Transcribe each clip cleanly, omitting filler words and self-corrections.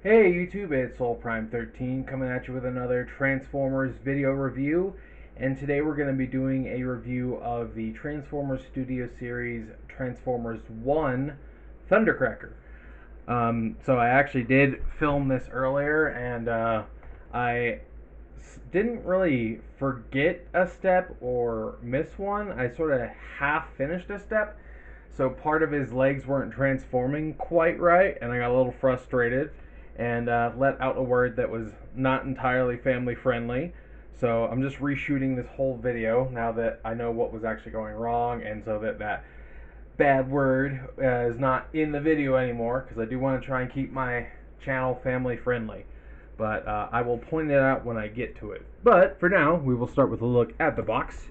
Hey YouTube, it's SoulPrime13 coming at you with another Transformers video review, and today we're going to be doing a review of the Transformers Studio Series Transformers 1 Thundercracker. So I actually did film this earlier, and I didn't really forget a step or miss one. I sort of half finished a step, so part of his legs weren't transforming quite right, and I got a little frustrated and let out a word that was not entirely family friendly. So I'm just reshooting this whole video now that I know what was actually going wrong, and so that that bad word is not in the video anymore, because I do want to try and keep my channel family friendly. But I will point it out when I get to it. But for now, we will start with a look at the box.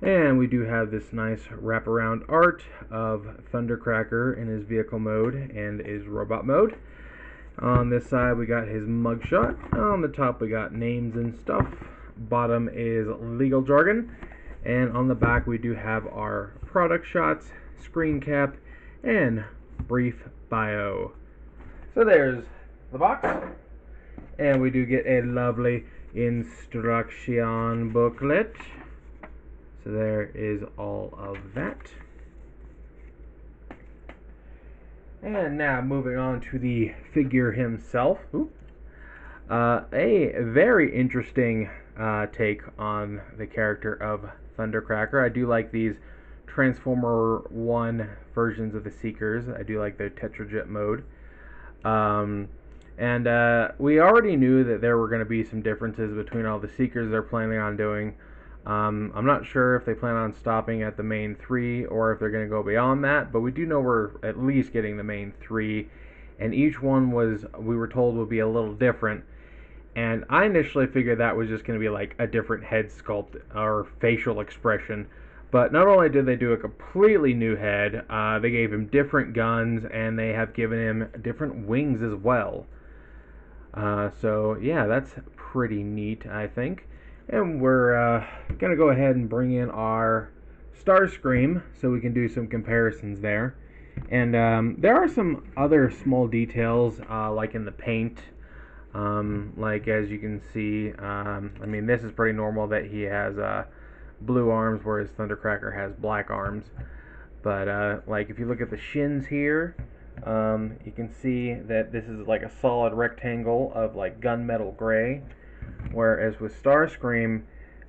And we do have this nice wraparound art of Thundercracker in his vehicle mode and his robot mode. On this side we got his mugshot. On the top we got names and stuff. Bottom is legal jargon. And on the back we do have our product shots, screen cap, and brief bio. So there's the box. And we do get a lovely instruction booklet. So there is all of that. And now moving on to the figure himself. A very interesting take on the character of Thundercracker. I do like these Transformer 1 versions of the Seekers. I do like their Tetrajet mode. And we already knew that there were going to be some differences between all the Seekers they're planning on doing. I'm not sure if they plan on stopping at the main three or if they're going to go beyond that, but we do know we're at least getting the main three, and each one we were told would be a little different. And I initially figured that was just going to be like a different head sculpt or facial expression, but not only did they do a completely new head, they gave him different guns, and they have given him different wings as well. So yeah, that's pretty neat, I think. And we're going to go ahead and bring in our Starscream so we can do some comparisons there. And there are some other small details, like in the paint. Like as you can see, I mean, this is pretty normal that he has blue arms, whereas Thundercracker has black arms. But like if you look at the shins here, you can see that this is like a solid rectangle of like gunmetal gray. Whereas with Starscream,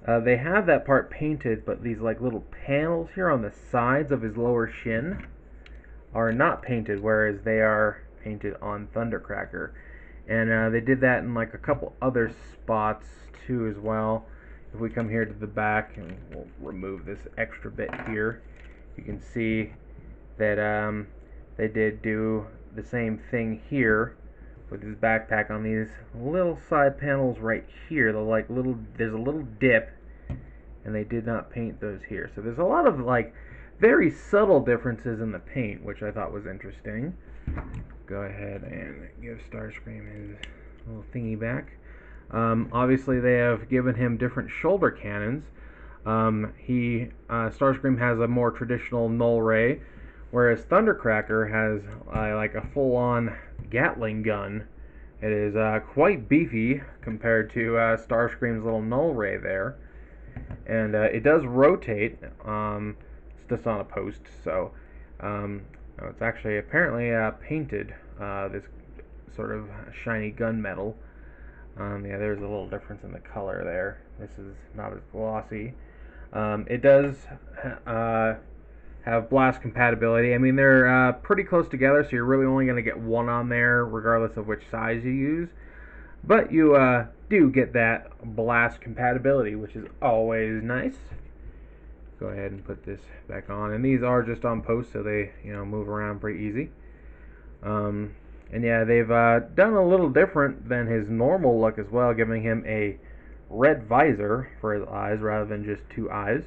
they have that part painted, but these like little panels here on the sides of his lower shin are not painted, whereas they are painted on Thundercracker. And they did that in like a couple other spots too as well. If we come here to the back, and we'll remove this extra bit here, you can see that they did do the same thing here with his backpack on these little side panels right here. There's a little dip, and they did not paint those here. So there's a lot of like very subtle differences in the paint, which I thought was interesting. Go ahead and give Starscream his little thingy back. Obviously they have given him different shoulder cannons. Starscream has a more traditional null ray, whereas Thundercracker has like a full-on Gatling gun. It is quite beefy compared to Starscream's little null ray there, and it does rotate. It's just on a post, so it's actually apparently painted this sort of shiny gunmetal. Yeah, there's a little difference in the color there. This is not as glossy. It does have blast compatibility. I mean, they're pretty close together, so you're really only going to get one on there regardless of which size you use. But you do get that blast compatibility, which is always nice. Go ahead and put this back on. And these are just on post, so they move around pretty easy. And yeah, they've done a little different than his normal look as well, giving him a red visor for his eyes rather than just two eyes.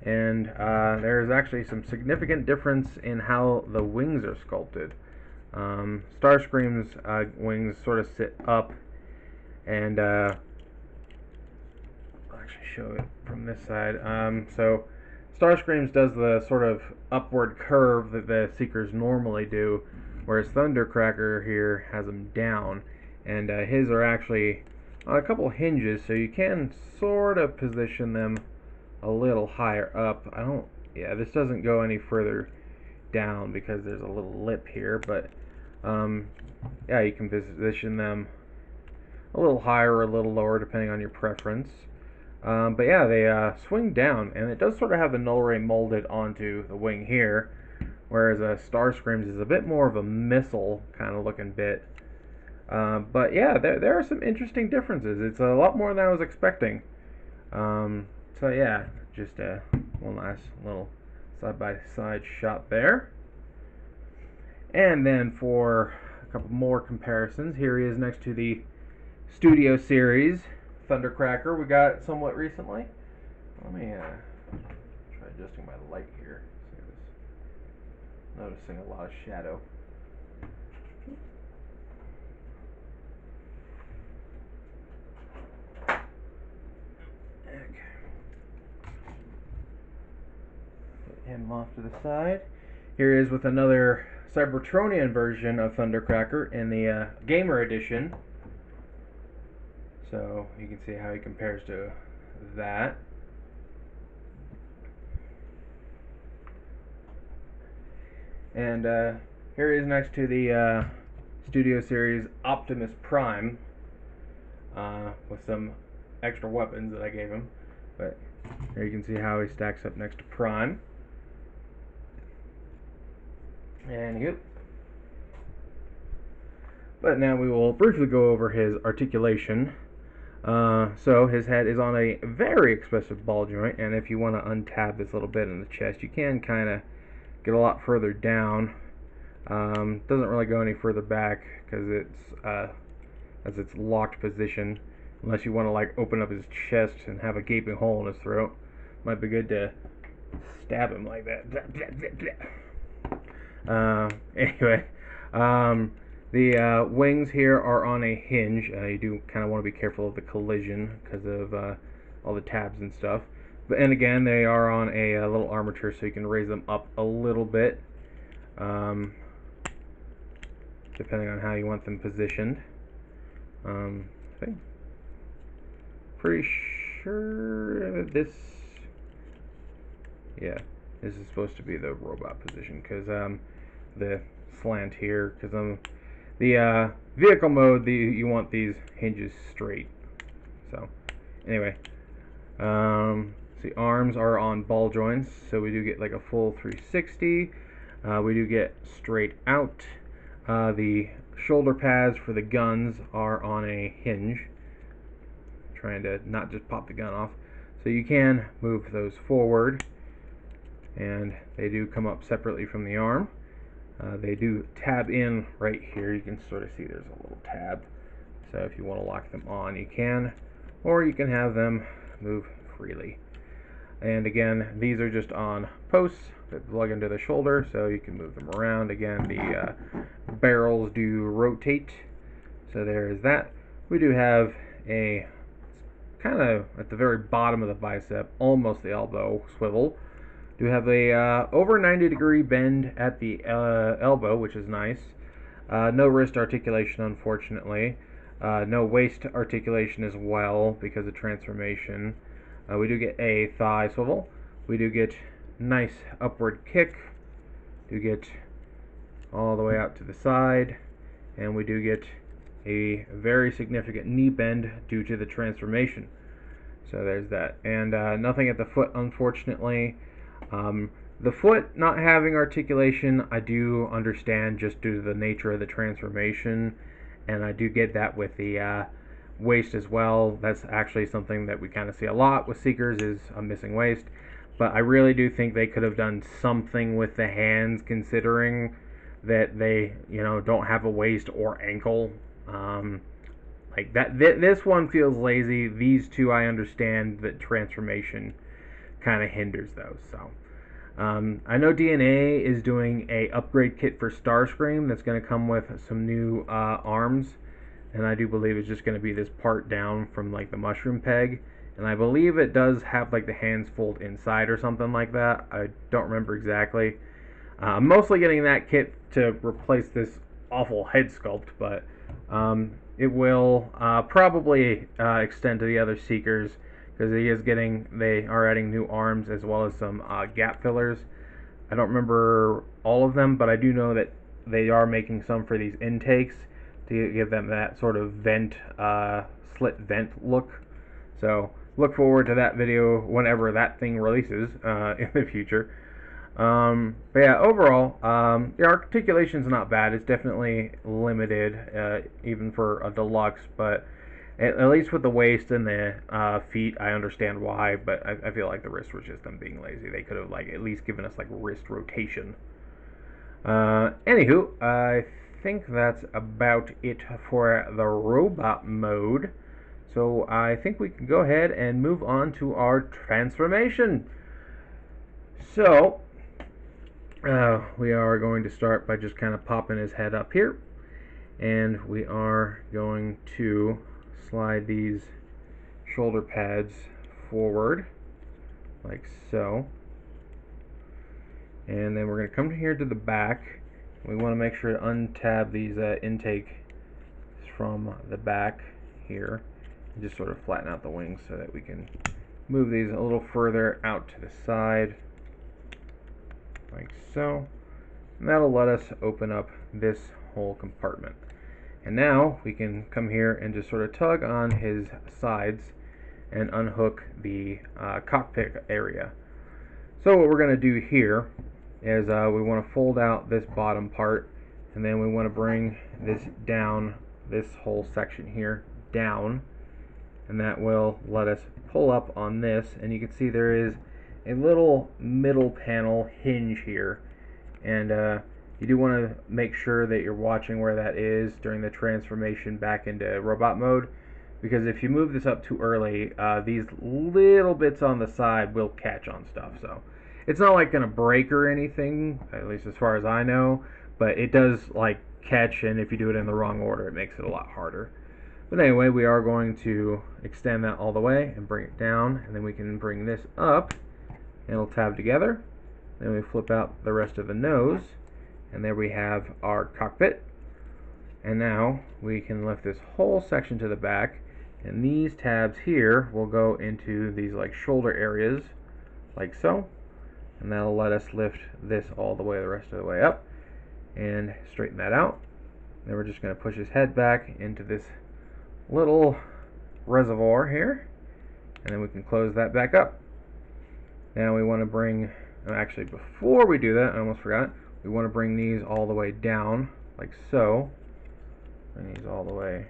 And there's actually some significant difference in how the wings are sculpted. Starscream's wings sort of sit up, and I'll actually show it from this side. So Starscream's does the sort of upward curve that the Seekers normally do, whereas thundercracker here has them down, and his are actually on a couple hinges, so you can sort of position them a little higher up. Yeah, this doesn't go any further down because there's a little lip here, but yeah, you can position them a little higher or a little lower depending on your preference. But yeah, they swing down, and it does sort of have the null ray molded onto the wing here, whereas Starscream's is a bit more of a missile kind of looking bit. But yeah, there are some interesting differences. It's a lot more than I was expecting. So yeah, just one last little side-by-side shot there. And then for a couple more comparisons, here he is next to the Studio Series Thundercracker we got somewhat recently. Let me try adjusting my light here. Noticing a lot of shadow. Okay. Put him off to the side. Here he is with another Cybertronian version of Thundercracker in the Gamer Edition. So you can see how he compares to that. And here he is next to the Studio Series Optimus Prime with some extra weapons that I gave him. But here you can see how he stacks up next to Prime. And yep. But now we will briefly go over his articulation. So his head is on a very expressive ball joint, and if you want to untab this little bit in the chest, you can kind of get a lot further down. Doesn't really go any further back because as its locked position, unless you want to like open up his chest and have a gaping hole in his throat. Might be good to stab him like that. Anyway, the wings here are on a hinge. You do kind of want to be careful of the collision because of all the tabs and stuff. And again, they are on a little armature, so you can raise them up a little bit, depending on how you want them positioned. I think pretty sure this, yeah, this is supposed to be the robot position because the slant here, because the vehicle mode, you want these hinges straight. So anyway, the arms are on ball joints, so we do get like a full 360. We do get straight out. The shoulder pads for the guns are on a hinge, trying to not just pop the gun off. So you can move those forward, and they do come up separately from the arm. They do tab in right here. You can sort of see there's a little tab. So if you want to lock them on, you can, or you can have them move freely. And again, these are just on posts that plug into the shoulder, so you can move them around. Again, the barrels do rotate, so there is that. We do have a kind of at the very bottom of the bicep, almost the elbow swivel. Do have a over 90-degree bend at the elbow, which is nice. No wrist articulation, unfortunately. No waist articulation as well because of transformation. We do get a thigh swivel. We do get nice upward kick. Do get all the way out to the side. And we do get a very significant knee bend due to the transformation. So there's that. And nothing at the foot, unfortunately. The foot not having articulation, I do understand just due to the nature of the transformation. And I do get that with the waist as well. That's actually something that we kind of see a lot with Seekers, is a missing waist. But I really do think they could have done something with the hands, considering that they, don't have a waist or ankle. Like that. This one feels lazy. These two, I understand that transformation kind of hinders those. So I know DNA is doing a upgrade kit for Starscream that's going to come with some new arms. And I do believe it's just going to be this part down from like the mushroom peg, and I believe it does have like the hands fold inside or something like that. I don't remember exactly, I'm mostly getting that kit to replace this awful head sculpt, but it will probably extend to the other Seekers because they are adding new arms as well as some gap fillers. I don't remember all of them, but I do know that they are making some for these intakes to give them that sort of slit vent look. So look forward to that video whenever that thing releases in the future. But yeah, overall, the articulation's not bad. It's definitely limited, even for a deluxe, but at least with the waist and the feet, I understand why, but I feel like the wrist was just them being lazy. They could have like at least given us like wrist rotation. Anywho, I think that's about it for the robot mode. So I think we can go ahead and move on to our transformation. So we are going to start by just kind of popping his head up here, and we are going to slide these shoulder pads forward like so, and then we're going to come here to the back. We want to make sure to untab these intakes from the back here and just sort of flatten out the wings so that we can move these a little further out to the side like so, and that'll let us open up this whole compartment. And now we can come here and just sort of tug on his sides and unhook the cockpit area. So what we're going to do here is we want to fold out this bottom part, and then we want to bring this down, this whole section here down, and that will let us pull up on this, and you can see there is a little middle panel hinge here, and you do want to make sure that you're watching where that is during the transformation back into robot mode, because if you move this up too early, these little bits on the side will catch on stuff. So it's not like gonna break or anything, at least as far as I know, but it does like catch, and if you do it in the wrong order, it makes it a lot harder. But anyway, we are going to extend that all the way and bring it down, and then we can bring this up and it'll tab together. Then we flip out the rest of the nose, and there we have our cockpit. And now we can lift this whole section to the back, and these tabs here will go into these like shoulder areas like so, and that'll let us lift this all the way the rest of the way up and straighten that out. Then we're just going to push his head back into this little reservoir here, and then we can close that back up. Now we want to bring, actually before we do that, I almost forgot, we want to bring these all the way down like so. Bring these all the way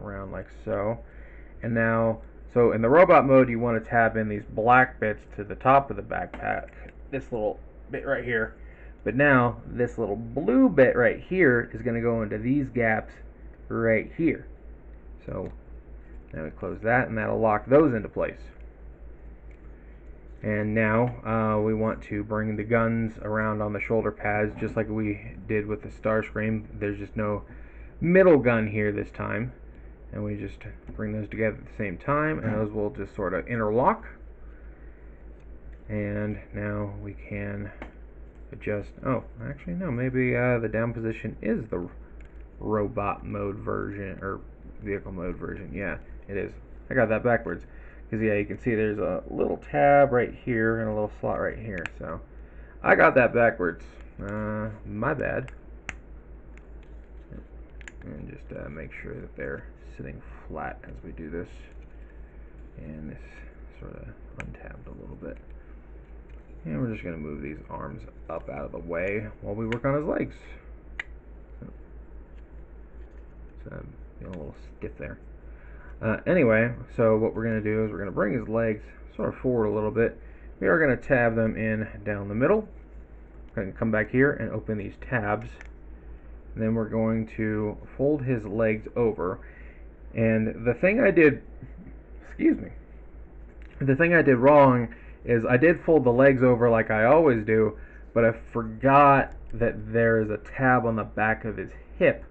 around like so. And now, so in the robot mode, you want to tab in these black bits to the top of the backpack, this little bit right here. But now this little blue bit right here is going to go into these gaps right here. So now we close that, and that'll lock those into place. And now we want to bring the guns around on the shoulder pads just like we did with the Starscream. There's just no middle gun here this time, and we just bring those together at the same time, and those will just sort of interlock. And now we can adjust, oh actually no, maybe the down position is the robot mode version, or vehicle mode version. Yeah, it is. I got that backwards. Because yeah, you can see there's a little tab right here and a little slot right here. So I got that backwards. My bad. And just make sure that they're sitting flat as we do this. And this sort of untabbed a little bit. And we're just going to move these arms up out of the way while we work on his legs. So a little stiff there. Anyway, so what we're going to do is we're going to bring his legs sort of forward a little bit. We are going to tab them in down the middle. We're going to come back here and open these tabs. And then we're going to fold his legs over. And the thing I did, the thing I did wrong is I did fold the legs over like I always do, but I forgot that there is a tab on the back of his hip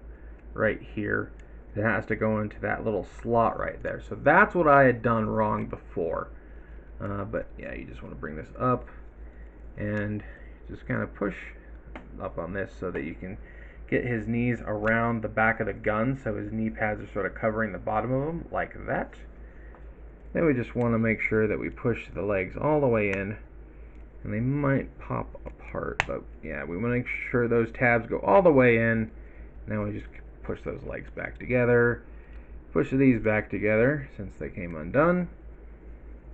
right here. It has to go into that little slot right there. So that's what I had done wrong before. But yeah, you just want to bring this up and just kind of push up on this so that you can get his knees around the back of the gun, so his knee pads are sort of covering the bottom of him, like that. Then we just want to make sure that we push the legs all the way in, and they might pop apart, but yeah, we want to make sure those tabs go all the way in. Now we just push those legs back together, push these back together since they came undone,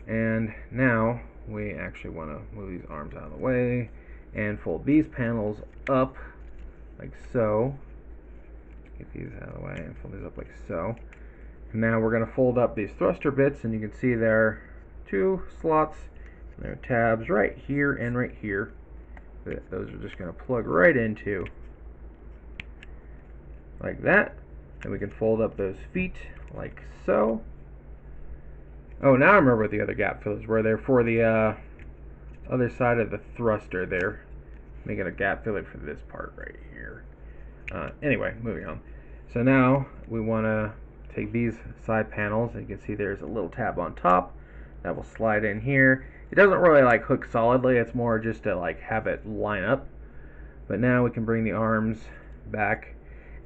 and now we actually want to move these arms out of the way and fold these panels up like so. Get these out of the way and fold these up like so. And now we're going to fold up these thruster bits, and you can see there are 2 slots and there are tabs right here and right here that those are just going to plug right into like that. And we can fold up those feet like so. Oh, now I remember what the other gap fillers were. They're for the other side of the thruster there, making a gap filler for this part right here. Anyway, moving on. So now we want to take these side panels, and you can see there's a little tab on top that will slide in here. It doesn't really like hook solidly, it's more just to like have it line up. But now we can bring the arms back,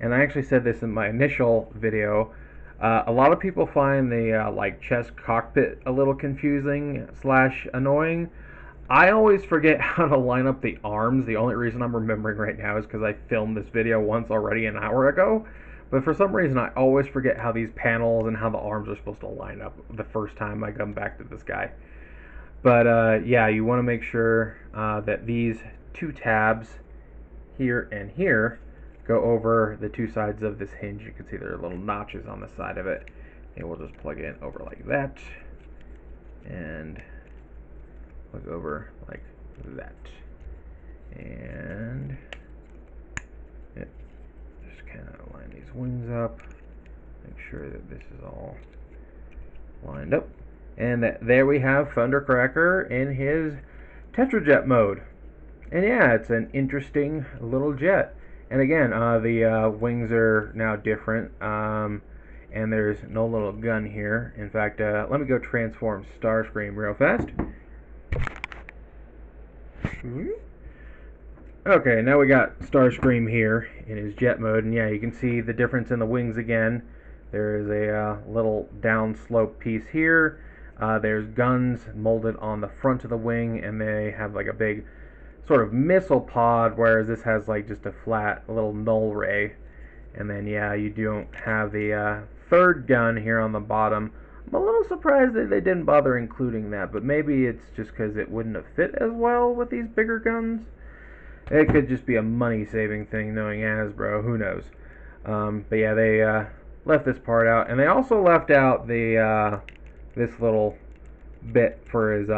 and I actually said this in my initial video. A lot of people find the like chest cockpit a little confusing / annoying. I always forget how to line up the arms. The only reason I'm remembering right now is because I filmed this video once already an hour ago. But for some reason I always forget how these panels and how the arms are supposed to line up the first time I come back to this guy. But yeah, you want to make sure that these 2 tabs here and here go over the 2 sides of this hinge. You can see there are little notches on the side of it, and we'll just plug it in over like that and plug over like that, and yeah, just kind of line these wings up, make sure that this is all lined up, and there we have Thundercracker in his Tetrajet mode. And yeah, it's an interesting little jet. And again, the wings are now different, and there's no little gun here. In fact, let me go transform Starscream real fast. Okay, now we got Starscream here in his jet mode, and yeah, you can see the difference in the wings again. There is a little downslope piece here. There's guns molded on the front of the wing, and they have like a big sort of missile pod, whereas this has like just a flat little null ray. And then yeah, you don't have the 3rd gun here on the bottom. I'm a little surprised that they didn't bother including that, but maybe it's just because it wouldn't have fit as well with these bigger guns. It could just be a money saving thing, knowing Hasbro, who knows. But yeah, they left this part out, and they also left out the this little bit for his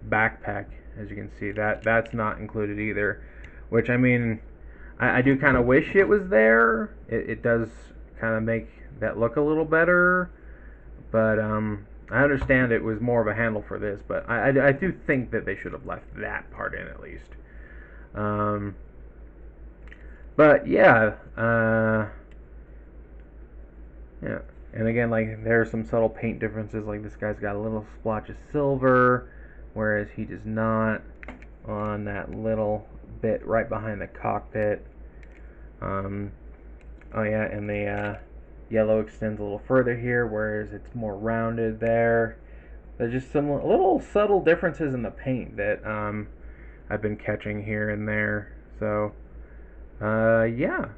backpack. As you can see, that's not included either, which, I mean, I do kind of wish it was there. It does kind of make that look a little better, but I understand it was more of a handle for this, but I do think that they should have left that part in at least. But yeah, yeah, and again, like, there are some subtle paint differences. Like, this guy's got a little splotch of silver, whereas he does not on that little bit right behind the cockpit. Oh yeah, and the yellow extends a little further here, whereas it's more rounded there. There's just some little subtle differences in the paint that I've been catching here and there. So yeah,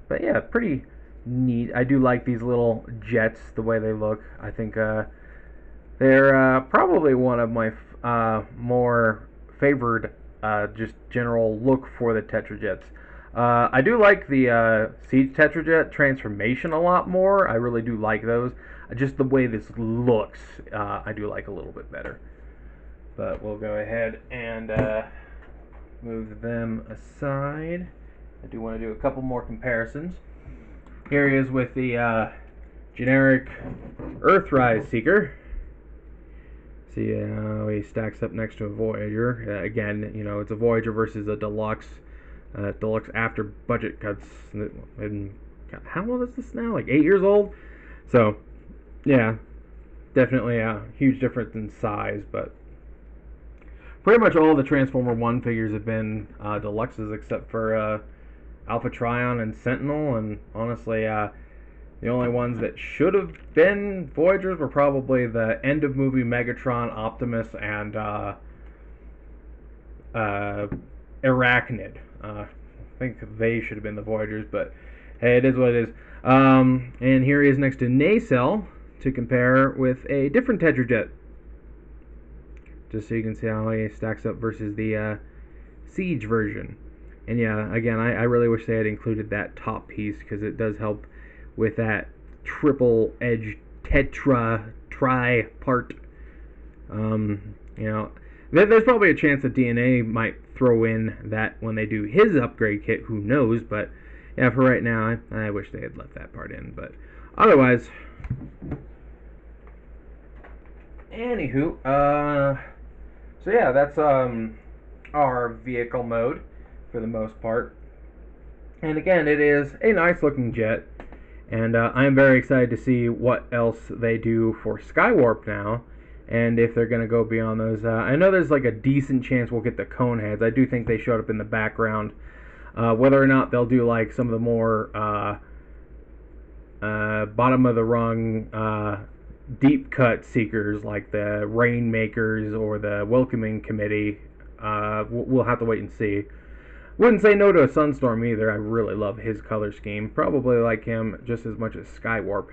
but yeah, pretty neat. I do like these little jets, the way they look. I think they're probably one of my more favored just general look for the Tetrajets. I do like the Siege Tetrajet transformation a lot more. I really do like those. Just the way this looks, I do like a little bit better. But we'll go ahead and move them aside. I do want to do a couple more comparisons. Here he is with the generic Earthrise Seeker. See how he stacks up next to a Voyager. Again, you know, it's a Voyager versus a Deluxe. Deluxe after budget cuts. And how old is this now? Like 8 years old? So, yeah, definitely a huge difference in size, but pretty much all the Transformer 1 figures have been deluxes except for Alpha Trion and Sentinel, and honestly, the only ones that should have been Voyagers were probably the end of movie Megatron, Optimus, and Arachnid. I think they should have been the Voyagers, but hey, it is what it is. And here he is next to Nacelle to compare with a different Tetrajet, just so you can see how he stacks up versus the Siege version. And yeah, again, I really wish they had included that top piece, because it does help with that triple edge tri part. There's probably a chance that DNA might throw in that when they do his upgrade kit. Who knows? But yeah, for right now, I wish they had left that part in. But otherwise, anywho, so yeah, that's our vehicle mode for the most part. And again, it is a nice looking jet, and I'm very excited to see what else they do for Skywarp now, and if they're going to go beyond those. I know there's like a decent chance we'll get the cone heads. I do think they showed up in the background. Whether or not they'll do like some of the more bottom of the rung deep cut seekers like the Rainmakers or the Welcoming Committee, we'll have to wait and see. Wouldn't say no to a Sunstorm either. I really love his color scheme. Probably like him just as much as Skywarp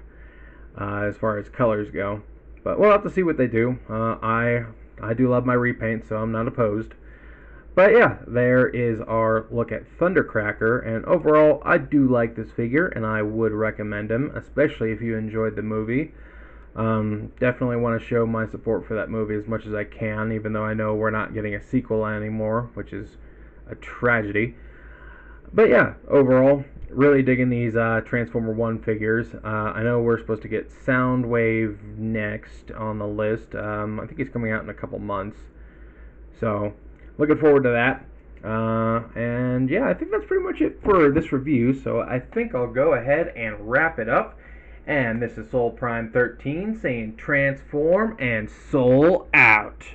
as far as colors go. But we'll have to see what they do. I do love my repaint, so I'm not opposed. But yeah, there is our look at Thundercracker, and overall, I do like this figure, and I would recommend him, especially if you enjoyed the movie. Definitely want to show my support for that movie as much as I can, even though I know we're not getting a sequel anymore, which is a tragedy. But yeah, overall, really digging these Transformer 1 figures. I know we're supposed to get Soundwave next on the list. I think he's coming out in a couple months. So, looking forward to that. And yeah, I think that's pretty much it for this review. So I think I'll go ahead and wrap it up. And this is Soul Prime 13 saying transform and soul out.